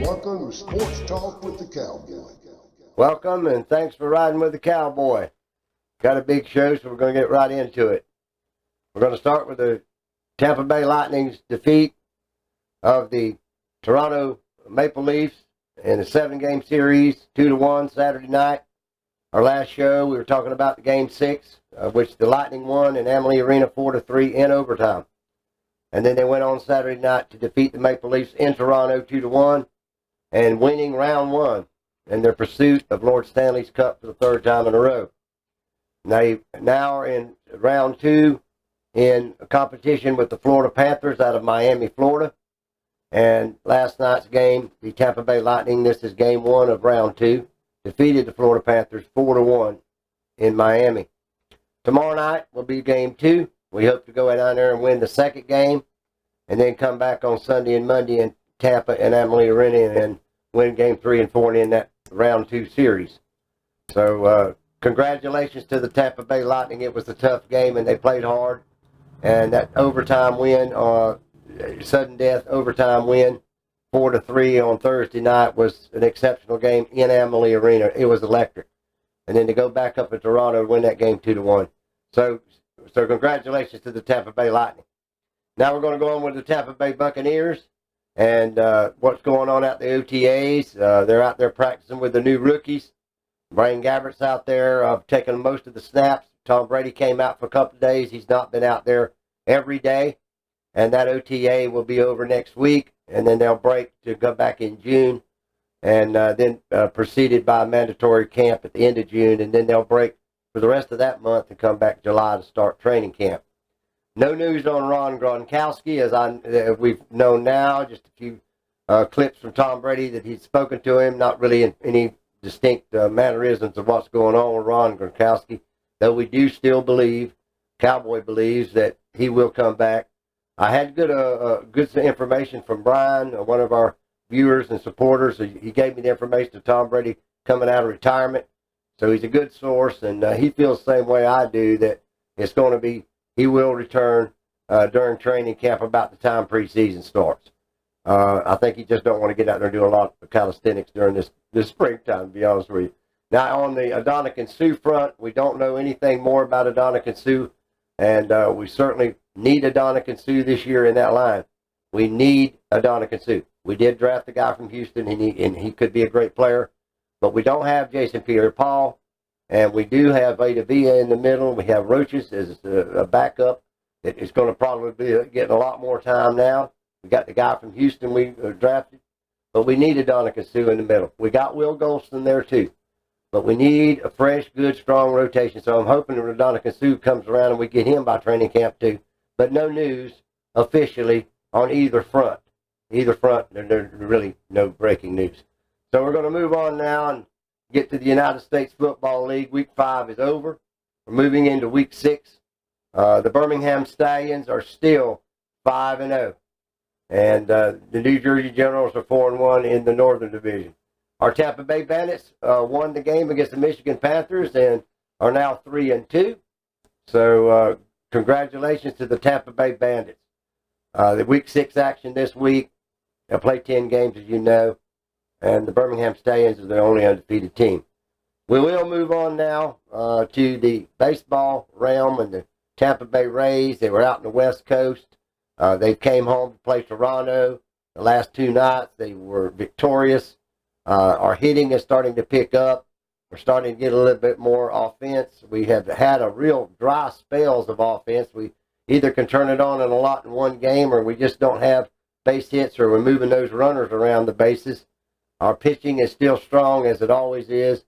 Welcome to Sports Talk with the Cowboy. Welcome, and thanks for riding with the Cowboy. Got a big show, so we're going to get right into it. We're going to start with the Tampa Bay Lightning's defeat of the Toronto Maple Leafs in a 7-game series, 2-1 Saturday night. Our last show, we were talking about the Game 6, which the Lightning won in Amalie Arena 4-3 in overtime. And then they went on Saturday night to defeat the Maple Leafs in Toronto 2-1 and winning round 1 in their pursuit of Lord Stanley's Cup for the 3rd time in a row. They now are in round 2 in a competition with the Florida Panthers out of Miami, Florida. And last night's game, the Tampa Bay Lightning, this is game 1 of round 2, defeated the Florida Panthers 4-1 in Miami. Tomorrow night will be game 2. We hope to go down there and win the second game and then come back on Sunday and Monday in Tampa and Amalie Arena and win game 3 and 4 in that round 2 series. So congratulations to the Tampa Bay Lightning. It was a tough game and they played hard. And that overtime win, sudden death overtime win, 4-3 on Thursday night was an exceptional game in Amalie Arena. It was electric. And then to go back up in Toronto and win that game 2-1. So congratulations to the Tampa Bay Lightning. Now we're going to go on with the Tampa Bay Buccaneers and what's going on out the OTAs. They're out there practicing with the new rookies. Blaine Gabbert's out there taking most of the snaps. Tom Brady came out for a couple of days. He's not been out there every day. And that OTA will be over next week. And then they'll break to go back in June. And then preceded by a mandatory camp at the end of June. And then they'll break for the rest of that month and come back July to start training camp. No news on Ron Gronkowski, as we've known now. Just a few clips from Tom Brady that he's spoken to him. Not really in any distinct mannerisms of what's going on with Ron Gronkowski. Though we do still believe, Cowboy believes, that he will come back. I had good information from Brian, one of our viewers and supporters. He gave me the information of Tom Brady coming out of retirement. So he's a good source, and he feels the same way I do, that it's going to be, he will return during training camp about the time preseason starts. I think he just don't want to get out there and do a lot of calisthenics during this springtime, to be honest with you. Now, on the Adonican Sue front, we don't know anything more about Adonican Sue, and we certainly need Adonican Sue this year in that line. We need Adonican Sue. We did draft the guy from Houston, and he could be a great player. But we don't have Jason Pierre-Paul, and we do have Vita Villa in the middle. We have Roaches as a backup that is going to probably be getting a lot more time now. We got the guy from Houston we drafted, but we need Adonican Sue in the middle. We got Will Golston there too, but we need a fresh, good, strong rotation. So I'm hoping that Adonican Sue comes around and we get him by training camp too. But no news officially on either front. There's really no breaking news. So we're going to move on now and get to the United States Football League. Week 5 is over. We're moving into Week 6. The Birmingham Stallions are still 5-0. And the New Jersey Generals are 4-1 in the Northern Division. Our Tampa Bay Bandits won the game against the Michigan Panthers and are now 3-2. So congratulations to the Tampa Bay Bandits. The Week 6 action this week. They'll play 10 games, as you know. And the Birmingham Stallions are the only undefeated team. We will move on now to the baseball realm and the Tampa Bay Rays. They were out in the West Coast. They came home to play Toronto. The last 2 nights, they were victorious. Our hitting is starting to pick up. We're starting to get a little bit more offense. We have had a real dry spells of offense. We either can turn it on and a lot in one game, or we just don't have base hits, or we're moving those runners around the bases. Our pitching is still strong, as it always is,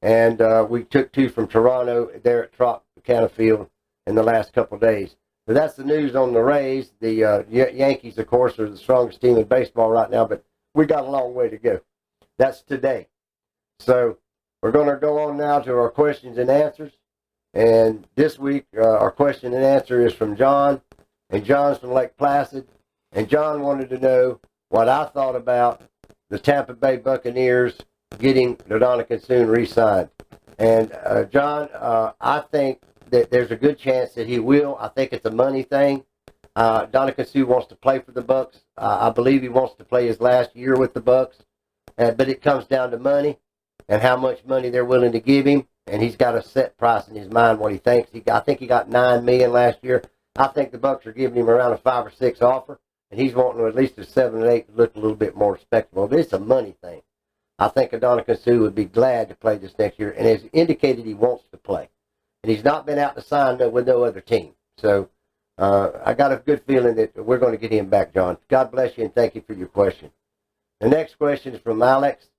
and we took 2 from Toronto there at Tropicana Field in the last couple of days. So that's the news on the Rays. The Yankees, of course, are the strongest team in baseball right now, but we got a long way to go. That's today. So we're going to go on now to our questions and answers. And this week, our question and answer is from John, and John's from Lake Placid. And John wanted to know what I thought about the Tampa Bay Buccaneers getting Adonican Sue re-signed. And John, I think that there's a good chance that he will. I think it's a money thing. Adonican Sue wants to play for the Bucks. I believe he wants to play his last year with the Bucks. but it comes down to money and how much money they're willing to give him. And he's got a set price in his mind what he thinks. I think he got $9 million last year. I think the Bucks are giving him around a 5 or 6 offer, and he's wanting at least a 7 or 8 to look a little bit more respectable. But it's a money thing. I think Adonica Sue would be glad to play this next year, and has indicated he wants to play. And he's not been out to sign with no other team. So I got a good feeling that we're going to get him back, John. God bless you, and thank you for your question. The next question is from Alex,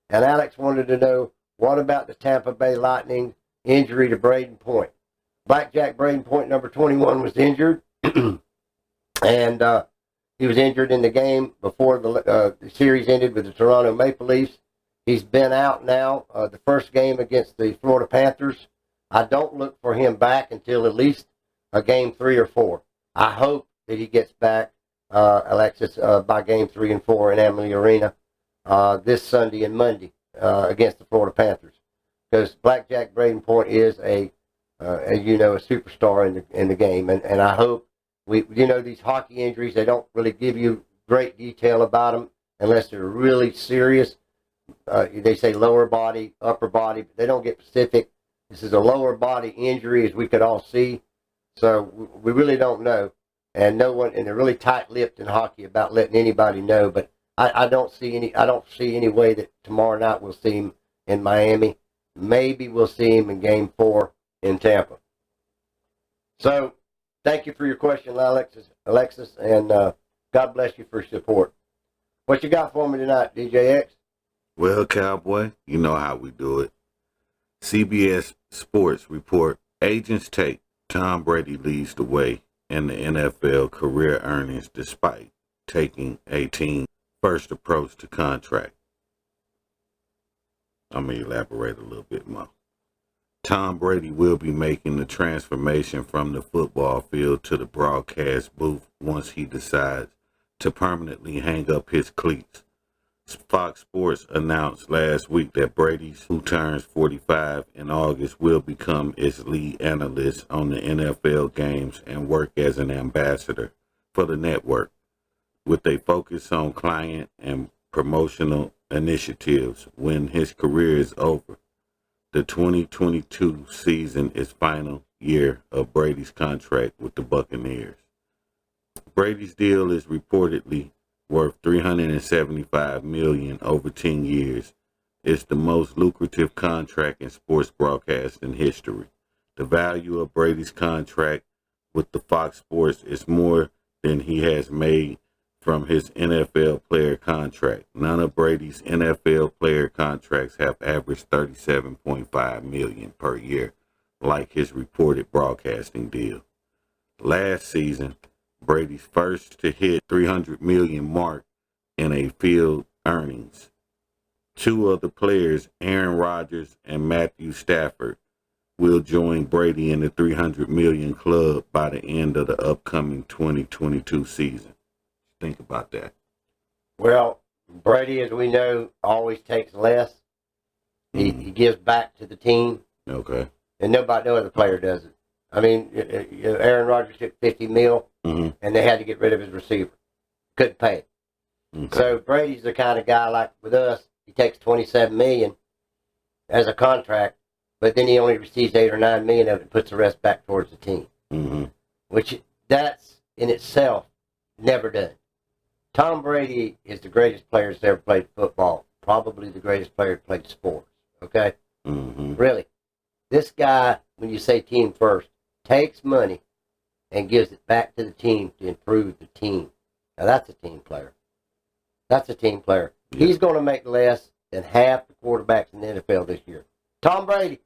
and Alex wanted to know, what about the Tampa Bay Lightning injury to Braden Point? Blackjack Braden Point, number 21, was injured, and he was injured in the game before the series ended with the Toronto Maple Leafs. He's been out now, the first game against the Florida Panthers. I don't look for him back until at least game 3 or 4. I hope that he gets back, Alexis, by game 3 and 4 in Amalie Arena this Sunday and Monday against the Florida Panthers. Because Blackjack Braden Point is as you know, a superstar in the game. And I hope, these hockey injuries, they don't really give you great detail about them unless they're really serious. They say lower body, upper body, but they don't get specific. This is a lower body injury, as we could all see. So we really don't know. And they're really tight-lipped in hockey about letting anybody know. But I don't see any way that tomorrow night we'll see him in Miami. Maybe we'll see him in game 4 in Tampa. So thank you for your question, Alexis, and God bless you for your support. What you got for me tonight, DJX? Well, Cowboy, you know how we do it. CBS Sports report, agents take Tom Brady leads the way in the NFL career earnings despite taking a team first approach to contract. I'm going to elaborate a little bit more. Tom Brady will be making the transformation from the football field to the broadcast booth once he decides to permanently hang up his cleats. Fox Sports announced last week that Brady, who turns 45 in August, will become its lead analyst on the NFL games and work as an ambassador for the network, with a focus on client and promotional initiatives when his career is over. The 2022 season is final year of Brady's contract with the Buccaneers. Brady's deal is reportedly worth $375 million over 10 years. It's the most lucrative contract in sports broadcasting history. The value of Brady's contract with the Fox Sports is more than he has made from his NFL player contract. None of Brady's NFL player contracts have averaged $37.5 million per year, like his reported broadcasting deal. Last season, Brady's first to hit $300 million mark in a field earnings. Two of the players, Aaron Rodgers and Matthew Stafford, will join Brady in the $300 million club by the end of the upcoming 2022 season. Think about that. Well, Brady, as we know, always takes less. He gives back to the team. Okay. And no other player does it. I mean, Aaron Rodgers took $50 million, and they had to get rid of his receiver. Couldn't pay it. Okay. So Brady's the kind of guy like with us. He takes $27 million as a contract, but then he only receives $8 or $9 million of it and puts the rest back towards the team. Which that's in itself never done. Tom Brady is the greatest player that's ever played football. Probably the greatest player that played sports. Okay? Really. This guy, when you say team first, takes money and gives it back to the team to improve the team. Now that's a team player. That's a team player. Yeah. He's going to make less than half the quarterbacks in the NFL this year. Tom Brady.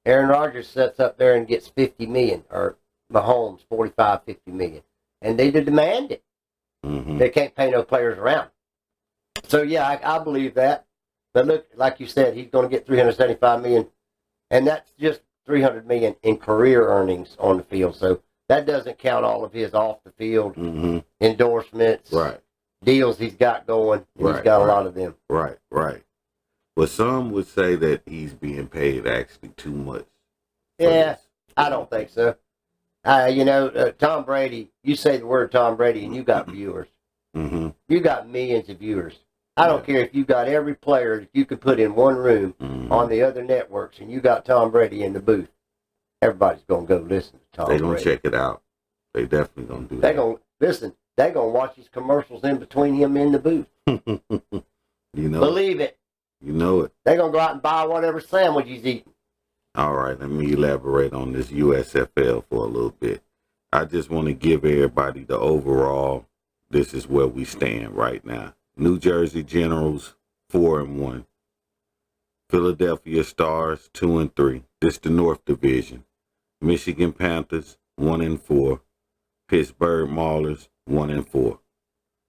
Aaron Rodgers sits up there and gets $50 million, or Mahomes, $45, $50 million. And they demand it. They can't pay no players around. So, yeah, I believe that. But look, like you said, he's going to get $375 million. And that's just $300 million in career earnings on the field. So that doesn't count all of his off-the-field endorsements, deals he's got going. He's got a lot of them. Right. But some would say that he's being paid actually too much. Yeah, I don't think so. Tom Brady, you say the word Tom Brady and you got viewers. You got millions of viewers. I don't care if you got every player that you could put in one room on the other networks, and you got Tom Brady in the booth. Everybody's gonna go listen to Tom Brady. They're gonna check it out. They definitely gonna do that. They're gonna listen. They're gonna watch his commercials in between him in the booth. You know, believe it. You know it. They're gonna go out and buy whatever sandwich he's eating. All right, let me elaborate on this USFL for a little bit. I just want to give everybody the overall. This is where we stand right now. New Jersey Generals 4-1. Philadelphia Stars 2-3. This the North Division. Michigan Panthers 1-4. Pittsburgh Maulers 1-4.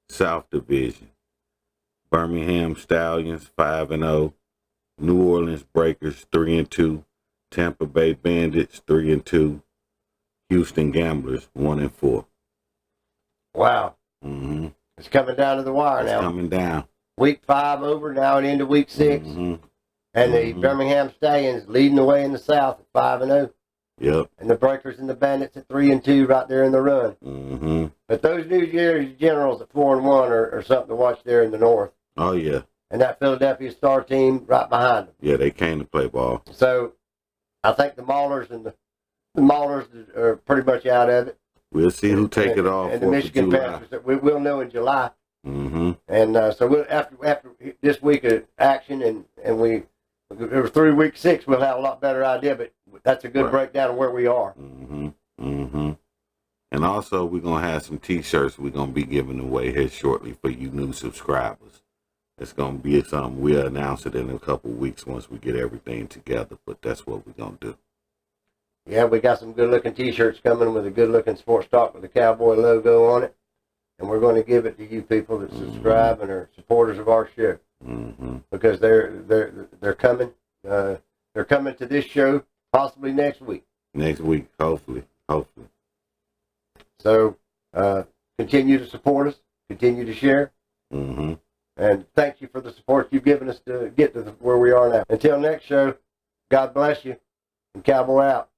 South Division. Birmingham Stallions 5-0. New Orleans Breakers 3-2. Tampa Bay Bandits 3-2. Houston Gamblers 1-4. Wow. Mm-hmm. It's coming down to the wire now. It's coming down. Week 5 over, now and into week 6. Mm-hmm. And the Birmingham Stallions leading the way in the South at 5-0. Yep. And the Breakers and the Bandits at 3-2 right there in the run. Mm-hmm. But those New Jersey Generals at 4-1 are something to watch there in the North. Oh, yeah. And that Philadelphia Star team right behind them. Yeah, they came to play ball. So I think the Maulers and the Maulers are pretty much out of it. We'll see who take it off. And the Michigan Panthers, we'll know in July. Mm-hmm. And so we'll, after this week of action, and through week 6, we'll have a lot better idea. But that's a good breakdown of where we are. Mm-hmm. Mm-hmm. And also, we're going to have some T-shirts we're going to be giving away here shortly for you new subscribers. It's going to be something. We'll announce it in a couple of weeks once we get everything together. But that's what we're going to do. Yeah, we got some good-looking T-shirts coming with a good-looking sports talk with the cowboy logo on it. And we're going to give it to you people that subscribe and are supporters of our show. Mm-hmm. Because they're coming. They're coming to this show possibly next week. Next week, hopefully. So continue to support us. Continue to share. Mm-hmm. And thank you for the support you've given us to get to where we are now. Until next show, God bless you. And Cowboy out.